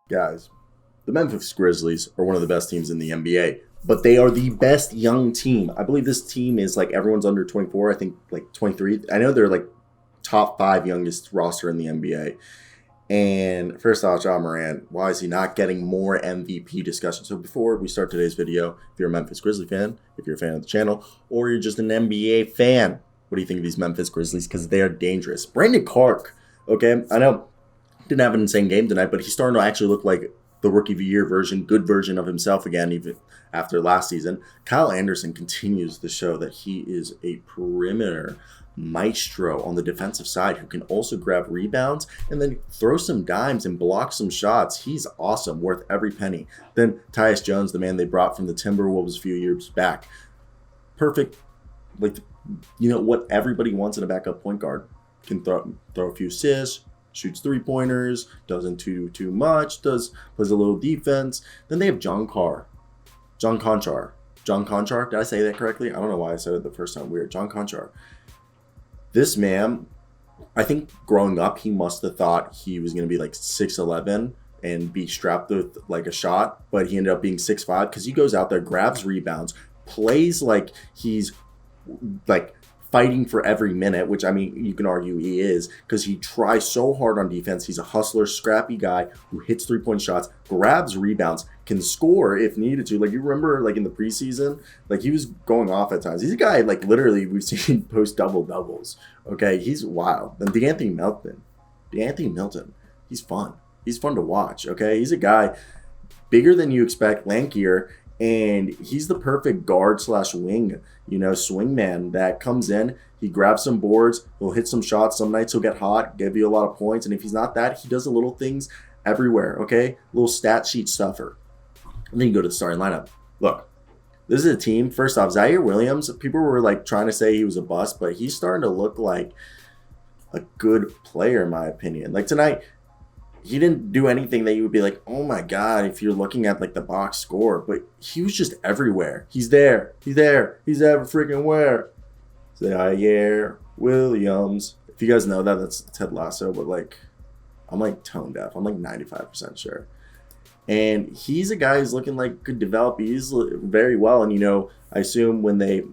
Guys, the Memphis Grizzlies are one of the best teams in the NBA, but they are the best young team. I believe this team is like everyone's under 24, I think like 23. I know they're like top five youngest roster in the NBA. And first off, John Morant, why is he not getting more MVP discussion? So before we start today's video, if you're a Memphis Grizzly fan, if you're a fan of the channel, or you're just an NBA fan, what do you think of these Memphis Grizzlies? Because they are dangerous. Brandon Clark, okay, I know didn't have an insane game tonight, but he's starting to actually look like the rookie of the year version, good version of himself again, even after last season. Kyle Anderson continues to show that he is a perimeter maestro on the defensive side who can also grab rebounds and then throw some dimes and block some shots. He's awesome, worth every penny. Then Tyus Jones, the man they brought from the Timberwolves a few years back. Perfect, like, what everybody wants in a backup point guard. Can throw a few assists, shoots three-pointers, doesn't do too much, plays a little defense. Then they have John Conchar. Did I say that correctly? I don't know why I said it the first time. Weird. John Conchar. This man, I think growing up, he must have thought he was going to be like 6'11" and be strapped with like a shot, but he ended up being 6'5" because he goes out there, grabs rebounds, plays like he's like fighting for every minute, which I mean, you can argue he is because he tries so hard on defense. He's a hustler, scrappy guy who hits three-point shots, grabs rebounds, can score if needed to. Like, you remember, like in the preseason, like he was going off at times. He's a guy, like literally we've seen post double-doubles. Okay, he's wild. And DeAnthony Melton, he's fun. He's fun to watch, okay? He's a guy bigger than you expect, lankier, and he's the perfect guard / wing, swing man that comes in. He grabs some boards. He'll hit some shots. Some nights he'll get hot, give you a lot of points. And if he's not that, he does the little things everywhere, okay? Little stat sheet stuffer. And then you go to the starting lineup. Look, this is a team. First off, Zaire Williams, people were like trying to say he was a bust, but he's starting to look like a good player, in my opinion. Like tonight, he didn't do anything that you would be like, oh my God, if you're looking at like the box score, but he was just everywhere. He's there. He's ever freaking where. Zaire Williams. If you guys know that, that's Ted Lasso, but like, I'm like tone deaf. I'm like 95% sure. And he's a guy who's looking like could develop easily very well. And, I assume when they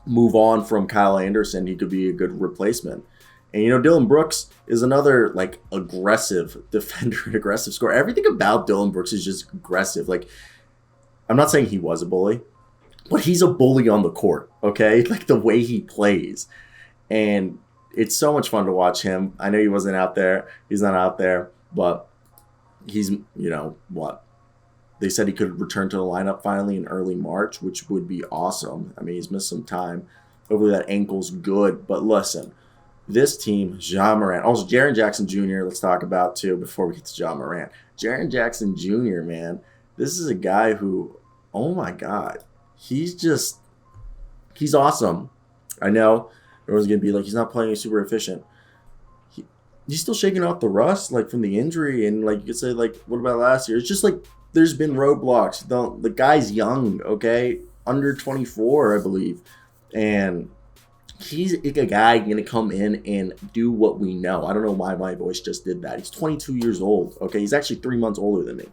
move on from Kyle Anderson, he could be a good replacement. And, Dillon Brooks is another, like, aggressive defender and aggressive scorer. Everything about Dillon Brooks is just aggressive. Like, I'm not saying he was a bully, but he's a bully on the court, okay? Like, the way he plays. And it's so much fun to watch him. I know he wasn't out there. He's not out there. But he's, what? They said he could return to the lineup finally in early March, which would be awesome. I mean, he's missed some time. Hopefully that ankle's good. But listen. This team, John Morant. Also, Jaron Jackson Jr., let's talk about, too, before we get to John Morant. Jaron Jackson Jr., man, this is a guy who, oh, my God, he's awesome. I know everyone's going to be like, he's not playing super efficient. He's still shaking off the rust, like, from the injury. And, like, you could say, like, what about last year? It's just, like, there's been roadblocks. The guy's young, okay? Under 24, I believe. And he's a guy going to come in and do what we know. I don't know why my voice just did that. He's 22 years old. Okay, he's actually 3 months older than me.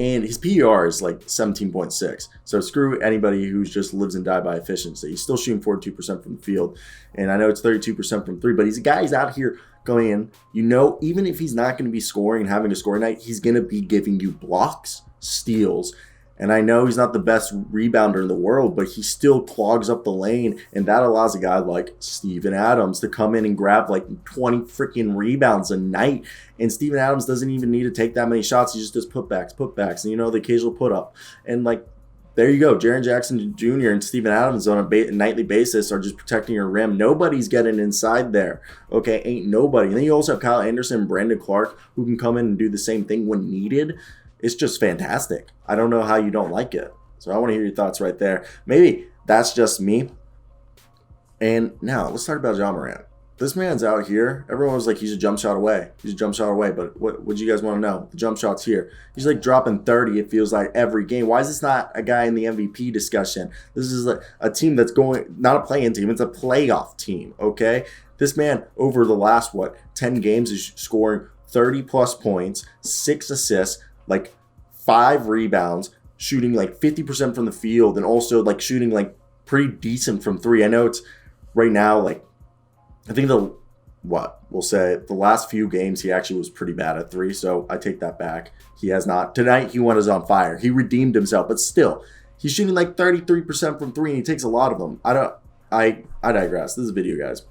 And his PER is like 17.6. So screw anybody who just lives and die by efficiency. He's still shooting 42% from the field. And I know it's 32% from three, but he's a guy who's out here going in. Even if he's not going to be scoring and having a scoring night, he's going to be giving you blocks, steals. And I know he's not the best rebounder in the world, but he still clogs up the lane. And that allows a guy like Steven Adams to come in and grab like 20 freaking rebounds a night. And Steven Adams doesn't even need to take that many shots. He just does putbacks, and, the occasional put up. And like, there you go. Jaron Jackson Jr. and Steven Adams on a nightly basis are just protecting your rim. Nobody's getting inside there. Okay, ain't nobody. And then you also have Kyle Anderson and Brandon Clark who can come in and do the same thing when needed. It's just fantastic. I don't know how you don't like it. So I want to hear your thoughts right there. Maybe that's just me. And now let's talk about John Morant. This man's out here. Everyone was like, he's a jump shot away. But what do you guys want to know? The jump shot's here. He's like dropping 30, it feels like, every game. Why is this not a guy in the MVP discussion? This is a team that's going, not a play-in team, it's a playoff team, okay? This man, over the last, 10 games is scoring 30 plus points, 6 assists, like 5 rebounds, shooting like 50% from the field, and also like shooting like pretty decent from 3. I know it's right now, like, I think we'll say the last few games he actually was pretty bad at 3, so I take that back. He has not. Tonight he was on fire. He redeemed himself, but still, he's shooting like 33% from 3, and he takes a lot of them. I digress. This is a video, guys.